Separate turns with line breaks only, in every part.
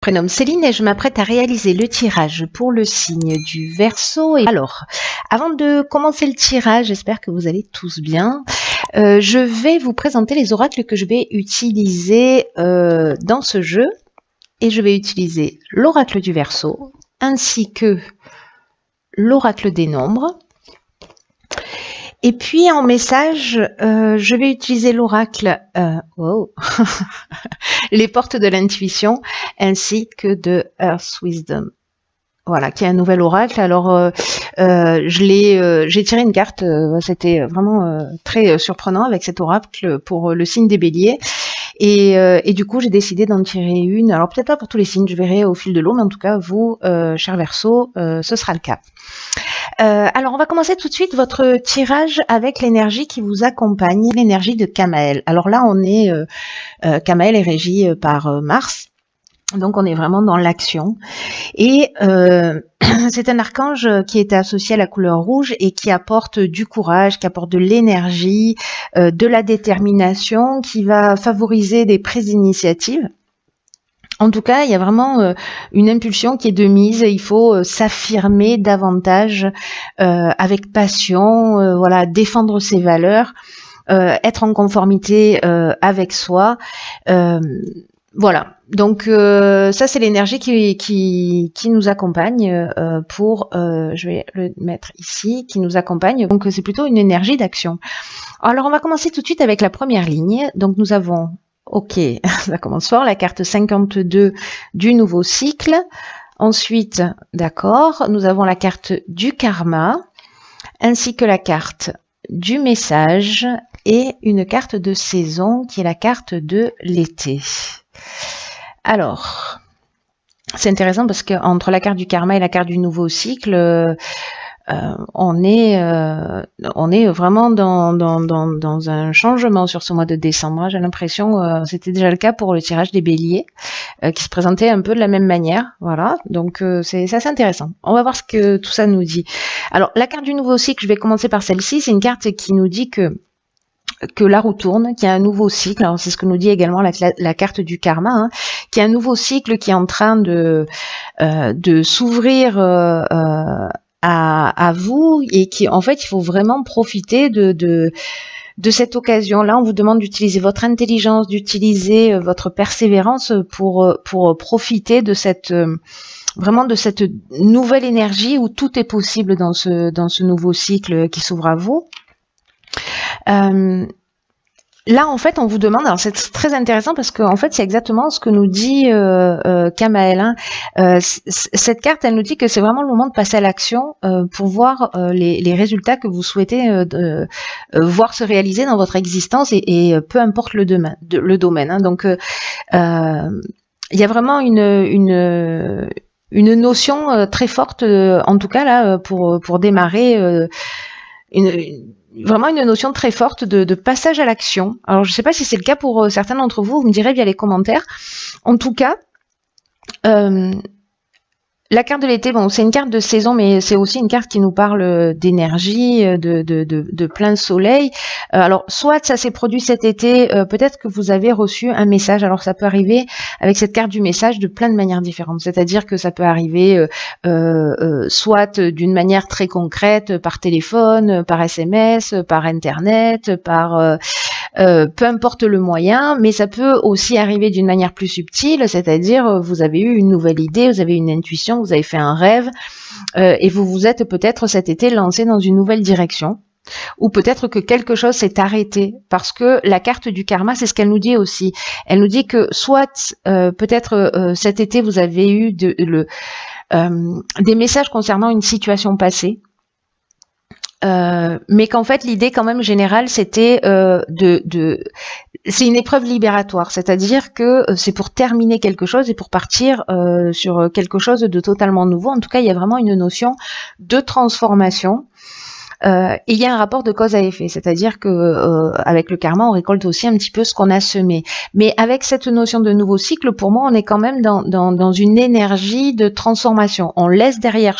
Prénomme Céline et je m'apprête à réaliser le tirage pour le signe du Verseau. Et alors, avant de commencer le tirage, j'espère que vous allez tous bien. Je vais vous présenter les oracles que je vais utiliser dans ce jeu. Et je vais utiliser l'oracle du Verseau ainsi que l'oracle des nombres. Et puis en message, je vais utiliser l'oracle les portes de l'intuition ainsi que de Earth Wisdom. Voilà, qui est un nouvel oracle. Alors, j'ai tiré une carte. C'était vraiment très surprenant avec cet oracle pour le signe des Béliers. Et du coup, j'ai décidé d'en tirer une. Alors peut-être pas pour tous les signes, je verrai au fil de l'eau, mais en tout cas, vous, cher Verseau, ce sera le cas. Alors, on va commencer tout de suite votre tirage avec l'énergie qui vous accompagne, l'énergie de Kamael. Alors là, Kamael est régi par Mars, donc on est vraiment dans l'action. Et c'est un archange qui est associé à la couleur rouge et qui apporte du courage, qui apporte de l'énergie, de la détermination, qui va favoriser des prises d'initiative. En tout cas, il y a vraiment une impulsion qui est de mise. Il faut s'affirmer davantage avec passion, voilà, défendre ses valeurs, être en conformité avec soi. Voilà. Donc ça, c'est l'énergie qui nous accompagne je vais le mettre ici, qui nous accompagne. Donc c'est plutôt une énergie d'action. Alors on va commencer tout de suite avec la première ligne. Donc nous avons ok, ça commence fort, la carte 52 du nouveau cycle. Ensuite, d'accord, nous avons la carte du karma, ainsi que la carte du message et une carte de saison qui est la carte de l'été. Alors, c'est intéressant parce qu'entre la carte du karma et la carte du nouveau cycle, on est vraiment dans un changement sur ce mois de décembre. J'ai l'impression, c'était déjà le cas pour le tirage des béliers, qui se présentait un peu de la même manière. Voilà, donc c'est assez intéressant. On va voir ce que tout ça nous dit. Alors, la carte du nouveau cycle, je vais commencer par celle-ci. C'est une carte qui nous dit que la roue tourne, qu'il y a un nouveau cycle. Alors c'est ce que nous dit également la carte du karma, hein, qu'il y a un nouveau cycle qui est en train de s'ouvrir à vous et qui, en fait, il faut vraiment profiter de cette occasion-là. On vous demande d'utiliser votre intelligence, d'utiliser votre persévérance pour profiter de vraiment de cette nouvelle énergie où tout est possible dans ce nouveau cycle qui s'ouvre à vous. Là, en fait, on vous demande, alors c'est très intéressant parce qu'en fait, c'est exactement ce que nous dit Kamael. Hein. Cette carte, elle nous dit que c'est vraiment le moment de passer à l'action pour voir les résultats que vous souhaitez voir se réaliser dans votre existence et peu importe le domaine. Hein. Donc, il y a vraiment une notion très forte, en tout cas là, pour démarrer vraiment une notion très forte de passage à l'action. Alors, je ne sais pas si c'est le cas pour certains d'entre vous, vous me direz via les commentaires. En tout cas, la carte de l'été, bon, c'est une carte de saison, mais c'est aussi une carte qui nous parle d'énergie, de plein soleil. Alors, soit ça s'est produit cet été, peut-être que vous avez reçu un message. Alors, ça peut arriver avec cette carte du message de plein de manières différentes. C'est-à-dire que ça peut arriver soit d'une manière très concrète, par téléphone, par SMS, par Internet, par peu importe le moyen, mais ça peut aussi arriver d'une manière plus subtile, c'est-à-dire vous avez eu une nouvelle idée, vous avez une intuition, vous avez fait un rêve et vous vous êtes peut-être cet été lancé dans une nouvelle direction. Ou peut-être que quelque chose s'est arrêté parce que la carte du karma, c'est ce qu'elle nous dit aussi. Elle nous dit que soit peut-être cet été vous avez eu des messages concernant une situation passée. Mais qu'en fait l'idée quand même générale c'était c'est une épreuve libératoire, c'est-à-dire que c'est pour terminer quelque chose et pour partir sur quelque chose de totalement nouveau. En tout cas, il y a vraiment une notion de transformation. Et il y a un rapport de cause à effet, c'est-à-dire que avec le karma, on récolte aussi un petit peu ce qu'on a semé. Mais avec cette notion de nouveau cycle, pour moi, on est quand même dans une énergie de transformation. On laisse derrière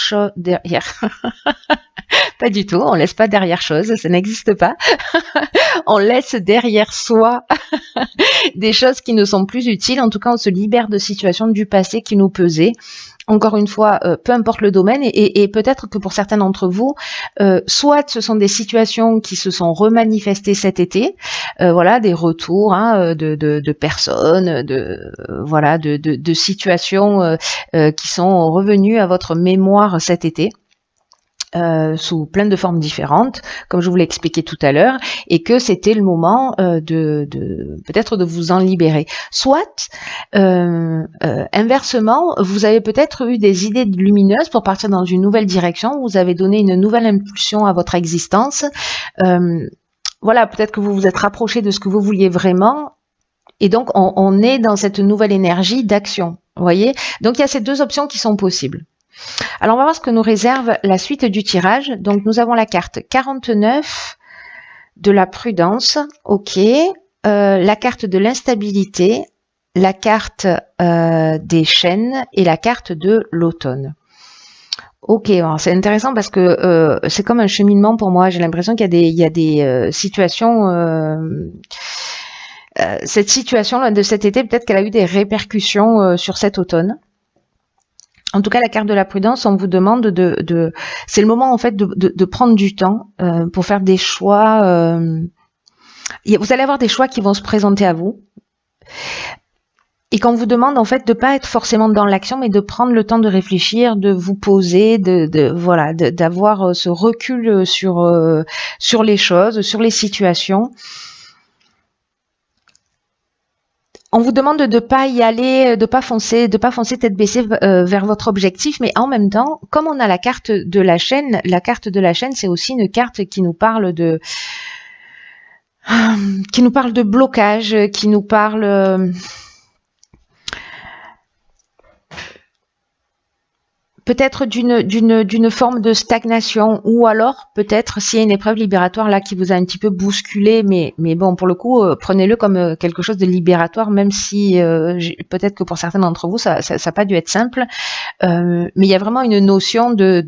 Pas du tout, on laisse pas derrière chose, ça n'existe pas. On laisse derrière soi des choses qui ne sont plus utiles. En tout cas, on se libère de situations du passé qui nous pesaient. Encore une fois, peu importe le domaine, et peut-être que pour certains d'entre vous, soit ce sont des situations qui se sont remanifestées cet été, voilà, des retours de personnes, de situations qui sont revenues à votre mémoire cet été. Sous plein de formes différentes, comme je vous l'ai expliqué tout à l'heure, et que c'était le moment peut-être de vous en libérer. Soit, inversement, vous avez peut-être eu des idées lumineuses pour partir dans une nouvelle direction, vous avez donné une nouvelle impulsion à votre existence. Voilà, peut-être que vous vous êtes rapproché de ce que vous vouliez vraiment, et donc on est dans cette nouvelle énergie d'action. Vous voyez ? Donc il y a ces deux options qui sont possibles. Alors on va voir ce que nous réserve la suite du tirage. Donc nous avons la carte 49 de la prudence, ok, la carte de l'instabilité, la carte des chaînes et la carte de l'automne. Ok, c'est intéressant parce que c'est comme un cheminement pour moi. J'ai l'impression qu'il y a des situations. Cette situation de cet été, peut-être qu'elle a eu des répercussions sur cet automne. En tout cas, la carte de la prudence, on vous demande c'est le moment en fait de prendre du temps pour faire des choix. Vous allez avoir des choix qui vont se présenter à vous. Et qu'on vous demande en fait de pas être forcément dans l'action, mais de prendre le temps de réfléchir, de vous poser, d'avoir ce recul sur les choses, sur les situations. On vous demande de pas y aller, de pas foncer tête baissée vers votre objectif, mais en même temps, comme on a la carte de la chaîne, c'est aussi une carte qui nous parle de blocage, qui nous parle peut-être d'une forme de stagnation, ou alors peut-être s'il y a une épreuve libératoire là qui vous a un petit peu bousculé, mais bon, pour le coup, prenez-le comme quelque chose de libératoire, même si peut-être que pour certains d'entre vous ça n'a pas dû être simple, mais il y a vraiment une notion de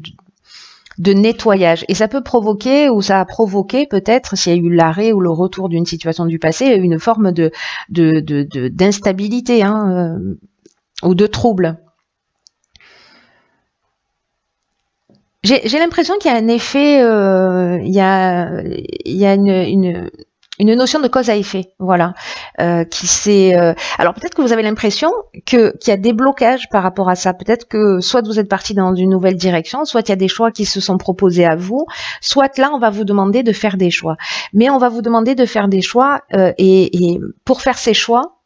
nettoyage, et ça peut provoquer, ou ça a provoqué peut-être, s'il y a eu l'arrêt ou le retour d'une situation du passé, une forme d'instabilité ou de trouble. J'ai l'impression qu'il y a un effet, il y a une notion de cause à effet, voilà, qui s'est. Alors peut-être que vous avez l'impression qu'il y a des blocages par rapport à ça. Peut-être que soit vous êtes parti dans une nouvelle direction, soit il y a des choix qui se sont proposés à vous, soit là on va vous demander de faire des choix. Mais on va vous demander de faire des choix et pour faire ces choix,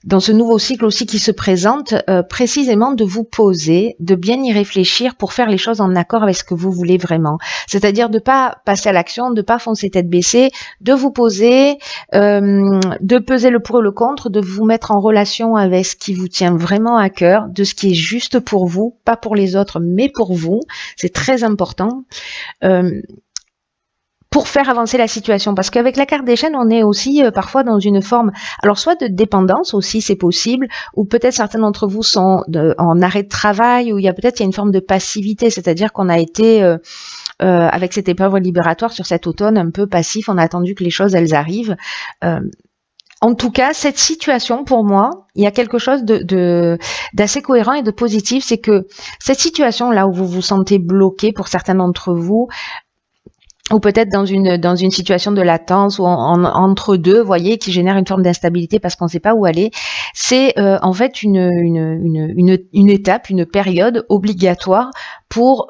dans ce nouveau cycle aussi qui se présente, précisément de vous poser, de bien y réfléchir pour faire les choses en accord avec ce que vous voulez vraiment. C'est-à-dire de pas passer à l'action, de pas foncer tête baissée, de vous poser, de peser le pour et le contre, de vous mettre en relation avec ce qui vous tient vraiment à cœur, de ce qui est juste pour vous, pas pour les autres, mais pour vous. C'est très important. Pour faire avancer la situation, parce qu'avec la carte des chaînes, on est aussi parfois dans une forme, alors soit de dépendance aussi, c'est possible, ou peut-être certains d'entre vous sont en arrêt de travail, ou il y a une forme de passivité, c'est-à-dire qu'on a été avec cette épreuve libératoire sur cet automne un peu passif, on a attendu que les choses elles arrivent. En tout cas, cette situation, pour moi, il y a quelque chose d'assez cohérent et de positif, c'est que cette situation là où vous vous sentez bloqué pour certains d'entre vous, ou peut-être dans une situation de latence ou entre deux, vous voyez, qui génère une forme d'instabilité parce qu'on ne sait pas où aller, c'est en fait une étape, une période obligatoire pour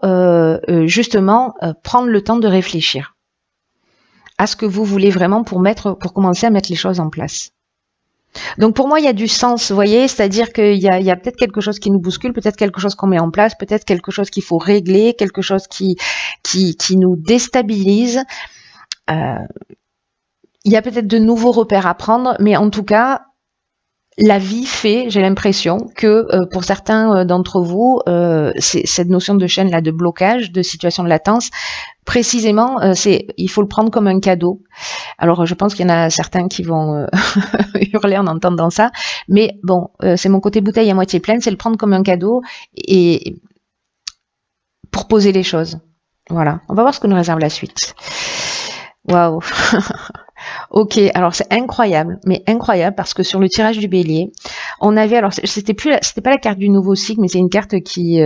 justement prendre le temps de réfléchir à ce que vous voulez vraiment pour commencer à mettre les choses en place. Donc pour moi, il y a du sens, vous voyez, c'est-à-dire qu'il y a peut-être quelque chose qui nous bouscule, peut-être quelque chose qu'on met en place, peut-être quelque chose qu'il faut régler, quelque chose qui nous déstabilise. Il y a peut-être de nouveaux repères à prendre, mais en tout cas, la vie fait, j'ai l'impression, que pour certains d'entre vous, cette notion de chaîne là, de blocage, de situation de latence, précisément, il faut le prendre comme un cadeau. Alors, je pense qu'il y en a certains qui vont hurler en entendant ça, mais bon, c'est mon côté bouteille à moitié pleine, c'est le prendre comme un cadeau et pour poser les choses. Voilà, on va voir ce que nous réserve la suite. Waouh. Ok, alors c'est incroyable, mais incroyable parce que sur le tirage du bélier, on avait, alors c'était pas la carte du nouveau cycle, mais c'est une carte qui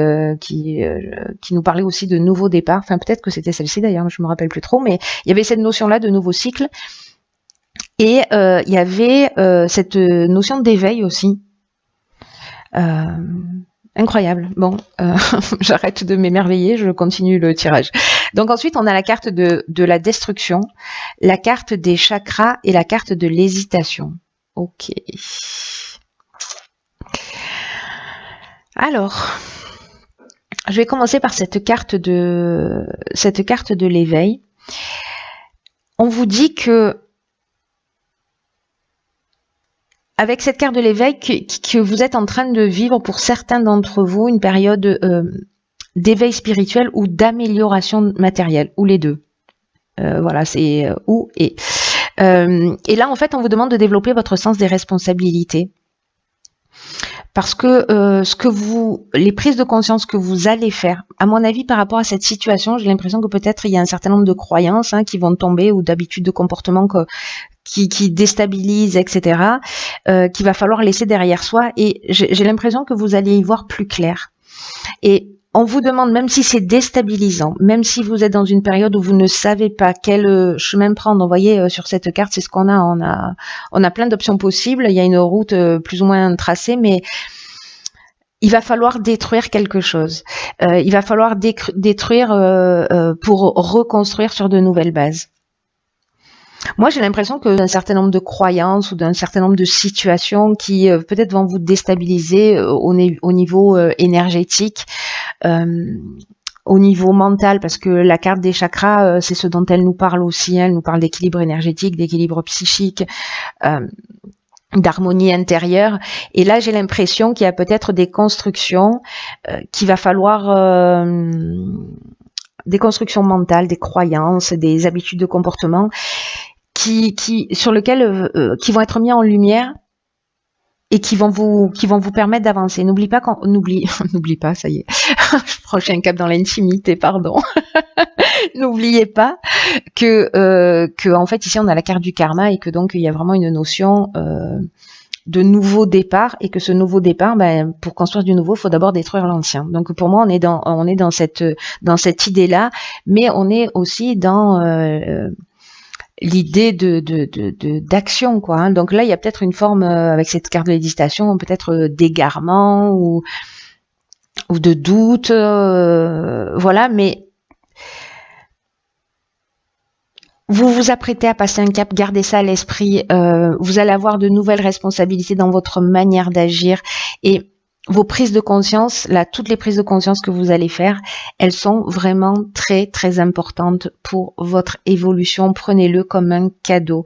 nous parlait aussi de nouveau départ. Enfin, peut-être que c'était celle-ci d'ailleurs, je me rappelle plus trop, mais il y avait cette notion-là de nouveau cycle et il y avait cette notion d'éveil aussi. Incroyable. Bon, j'arrête de m'émerveiller, je continue le tirage. Donc ensuite, on a la carte de la destruction, la carte des chakras et la carte de l'hésitation. Ok. Alors, je vais commencer par cette carte de l'éveil. On vous dit que avec cette carte de l'éveil, que vous êtes en train de vivre pour certains d'entre vous une période d'éveil spirituel ou d'amélioration matérielle, ou les deux. Voilà, c'est ou et. Et là, en fait, on vous demande de développer votre sens des responsabilités. Parce que les prises de conscience que vous allez faire, à mon avis, par rapport à cette situation, j'ai l'impression que peut-être il y a un certain nombre de croyances qui vont tomber ou d'habitudes de comportement qui déstabilisent, etc., qu'il va falloir laisser derrière soi. Et j'ai l'impression que vous allez y voir plus clair. Et on vous demande, même si c'est déstabilisant, même si vous êtes dans une période où vous ne savez pas quel chemin prendre, vous voyez, sur cette carte, c'est ce qu'on a. On a plein d'options possibles. Il y a une route plus ou moins tracée, mais il va falloir détruire quelque chose. Il va falloir détruire pour reconstruire sur de nouvelles bases. Moi, j'ai l'impression que d'un certain nombre de croyances ou d'un certain nombre de situations qui peut-être vont vous déstabiliser au niveau énergétique, au niveau mental, parce que la carte des chakras, c'est ce dont elle nous parle aussi. Elle nous parle d'équilibre énergétique, d'équilibre psychique, d'harmonie intérieure. Et là, j'ai l'impression qu'il y a peut-être des constructions qu'il va falloir... des constructions mentales, des croyances, des habitudes de comportement sur lesquelles qui vont être mis en lumière et qui vont vous permettre d'avancer. N'oublie pas n'oublie pas, ça y est. Je franchis un cap dans l'intimité, pardon. N'oubliez pas que en fait ici on a la carte du karma et que donc il y a vraiment une notion de nouveau départ et que ce nouveau départ, pour construire du nouveau, il faut d'abord détruire l'ancien. Donc pour moi, on est dans cette idée-là, mais on est aussi dans l'idée d'action, quoi. Donc là, il y a peut-être une forme avec cette carte de l'hésitation, peut-être d'égarement ou de doute, voilà, mais vous vous apprêtez à passer un cap, gardez ça à l'esprit. Vous allez avoir de nouvelles responsabilités dans votre manière d'agir et vos prises de conscience, là, toutes les prises de conscience que vous allez faire, elles sont vraiment très très importantes pour votre évolution. Prenez-le comme un cadeau.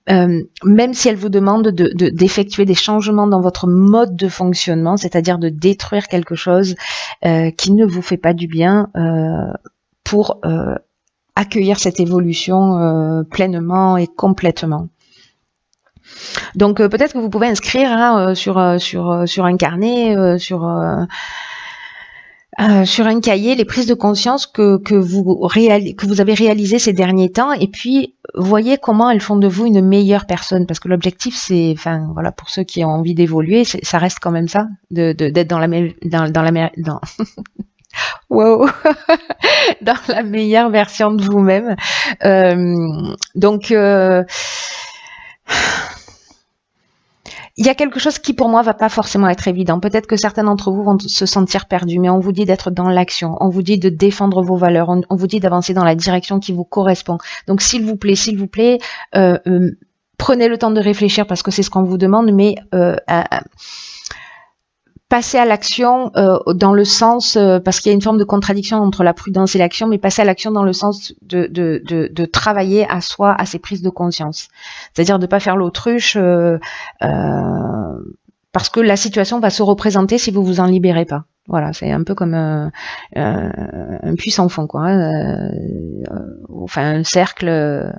Même si elles vous demandent d'effectuer des changements dans votre mode de fonctionnement, c'est-à-dire de détruire quelque chose qui ne vous fait pas du bien pour accueillir cette évolution pleinement et complètement. Donc peut-être que vous pouvez inscrire sur un carnet, sur un cahier les prises de conscience que vous avez réalisées ces derniers temps, et puis voyez comment elles font de vous une meilleure personne, parce que l'objectif c'est, enfin voilà, pour ceux qui ont envie d'évoluer, ça reste quand même ça, d'être dans wow. Dans la meilleure version de vous-même. Donc il y a quelque chose qui pour moi va pas forcément être évident. Peut-être que certains d'entre vous vont se sentir perdus, mais on vous dit d'être dans l'action, on vous dit de défendre vos valeurs, on vous dit d'avancer dans la direction qui vous correspond. Donc s'il vous plaît, prenez le temps de réfléchir, parce que c'est ce qu'on vous demande, mais passer à l'action dans le sens, parce qu'il y a une forme de contradiction entre la prudence et l'action, mais passer à l'action dans le sens de travailler à soi, à ses prises de conscience. C'est-à-dire de ne pas faire l'autruche parce que la situation va se représenter si vous vous en libérez pas. Voilà, c'est un peu comme un puits sans fond, quoi. Enfin, un cercle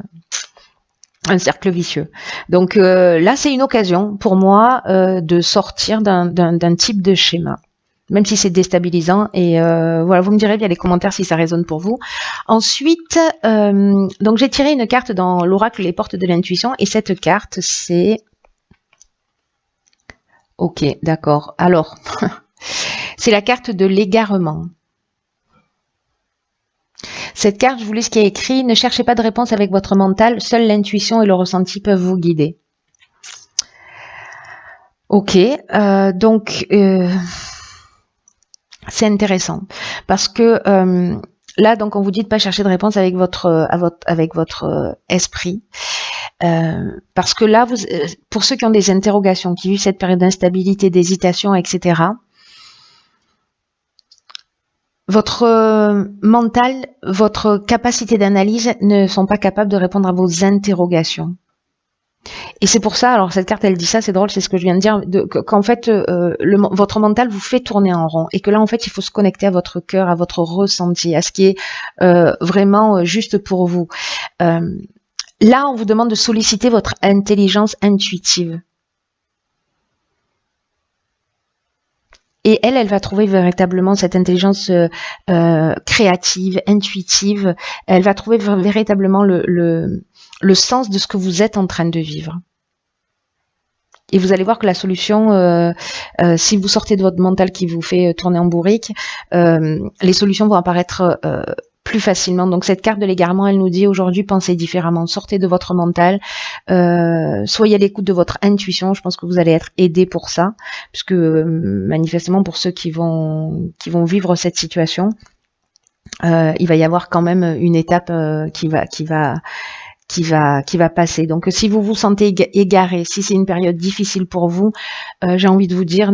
vicieux. Donc là, c'est une occasion pour moi de sortir d'un type de schéma. même si c'est déstabilisant. Et voilà, vous me direz via les commentaires si ça résonne pour vous. Ensuite, donc j'ai tiré une carte dans l'oracle Les Portes de l'Intuition, et cette carte, c'est... Ok, d'accord. Alors, c'est la carte de l'égarement. Cette carte, je vous lis ce qui est écrit. Ne cherchez pas de réponse avec votre mental. Seule l'intuition et le ressenti peuvent vous guider. Ok, donc c'est intéressant parce que là, donc, on vous dit de pas chercher de réponse avec votre esprit, parce que là, pour ceux qui ont des interrogations, qui vivent cette période d'instabilité, d'hésitation, etc. Votre mental, votre capacité d'analyse ne sont pas capables de répondre à vos interrogations. Et c'est pour ça, alors cette carte elle dit ça, c'est drôle, c'est ce que je viens de dire, qu'en fait votre mental vous fait tourner en rond, et que là en fait il faut se connecter à votre cœur, à votre ressenti, à ce qui est vraiment juste pour vous. Là on vous demande de solliciter votre intelligence intuitive. Et elle va trouver véritablement cette intelligence créative, intuitive. Elle va trouver véritablement le sens de ce que vous êtes en train de vivre. Et vous allez voir que la solution, si vous sortez de votre mental qui vous fait tourner en bourrique, les solutions vont apparaître plus facilement. Donc cette carte de l'égarement, elle nous dit aujourd'hui, pensez différemment, sortez de votre mental, soyez à l'écoute de votre intuition. Je pense que vous allez être aidé pour ça, puisque manifestement pour ceux qui vont vivre cette situation, il va y avoir quand même une étape qui va passer. Donc si vous vous sentez égaré, si c'est une période difficile pour vous, j'ai envie de vous dire,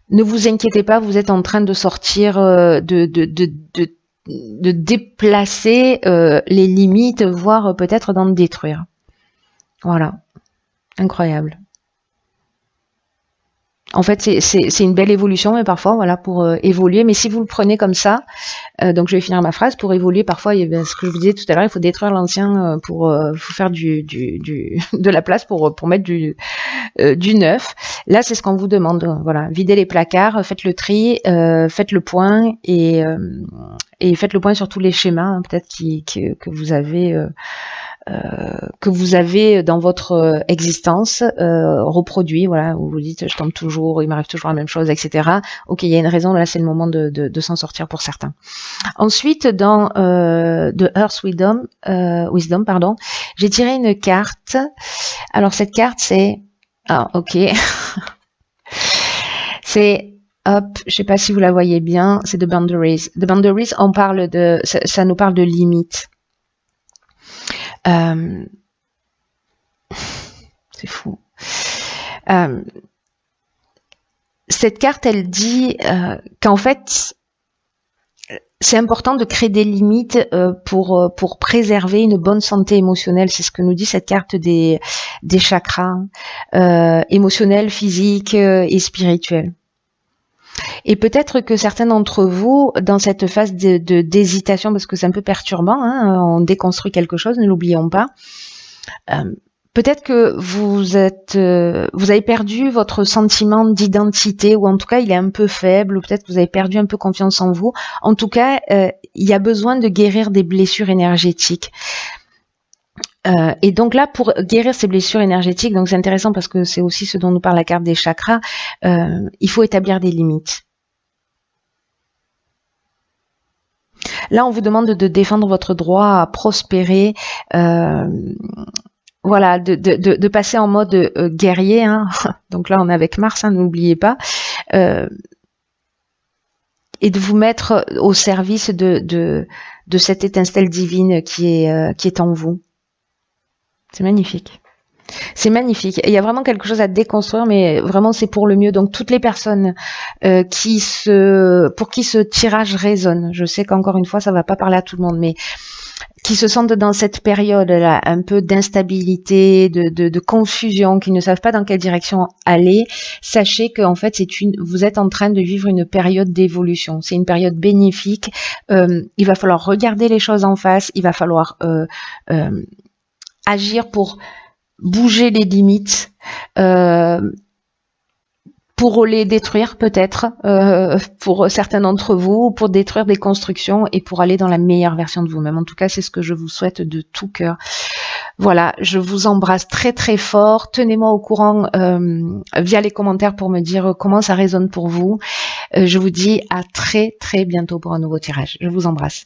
ne vous inquiétez pas, vous êtes en train de sortir, de déplacer les limites, voire peut-être d'en détruire. Voilà, incroyable. En fait, c'est une belle évolution, mais parfois, voilà, pour évoluer. Mais si vous le prenez comme ça, donc je vais finir ma phrase, pour évoluer, parfois, ce que je vous disais tout à l'heure, il faut détruire l'ancien pour faire de la place pour mettre du neuf. Là, c'est ce qu'on vous demande. Voilà, videz les placards, faites le tri, faites le point et faites le point sur tous les schémas, hein, peut-être que vous avez dans votre existence reproduit, voilà, où vous dites je tombe toujours, il m'arrive toujours la même chose, etc. Ok, il y a une raison, là c'est le moment de s'en sortir pour certains. Ensuite, dans The Earth Wisdom, pardon, j'ai tiré une carte. Alors cette carte c'est... Ah ok. C'est... Hop, je sais pas si vous la voyez bien, c'est The Boundaries. The Boundaries, on parle de... ça nous parle de limites. C'est fou. Cette carte, elle dit qu'en fait, c'est important de créer des limites pour préserver une bonne santé émotionnelle. C'est ce que nous dit cette carte des chakras émotionnels, physiques et spirituels. Et peut-être que certains d'entre vous, dans cette phase d'hésitation, parce que c'est un peu perturbant, hein, on déconstruit quelque chose, ne l'oublions pas, peut-être que vous avez perdu votre sentiment d'identité, ou en tout cas il est un peu faible, ou peut-être que vous avez perdu un peu confiance en vous. En tout cas, il y a besoin de guérir des blessures énergétiques. Et donc là, pour guérir ces blessures énergétiques, donc c'est intéressant parce que c'est aussi ce dont nous parle la carte des chakras, il faut établir des limites. Là, on vous demande de défendre votre droit à prospérer, voilà, de passer en mode guerrier. Hein. Donc là, on est avec Mars, hein, n'oubliez pas. Et de vous mettre au service de cette étincelle divine qui est en vous. C'est magnifique. C'est magnifique. Et il y a vraiment quelque chose à déconstruire, mais vraiment c'est pour le mieux. Donc toutes les personnes pour qui ce tirage résonne, je sais qu'encore une fois ça va pas parler à tout le monde, mais qui se sentent dans cette période-là un peu d'instabilité, de confusion, qui ne savent pas dans quelle direction aller, sachez qu'en fait vous êtes en train de vivre une période d'évolution. C'est une période bénéfique. Il va falloir regarder les choses en face. Il va falloir agir pour bouger les limites, pour les détruire peut-être, pour certains d'entre vous, pour détruire des constructions et pour aller dans la meilleure version de vous-même. En tout cas, c'est ce que je vous souhaite de tout cœur. Voilà, je vous embrasse très très fort. Tenez-moi au courant via les commentaires pour me dire comment ça résonne pour vous. Je vous dis à très très bientôt pour un nouveau tirage. Je vous embrasse.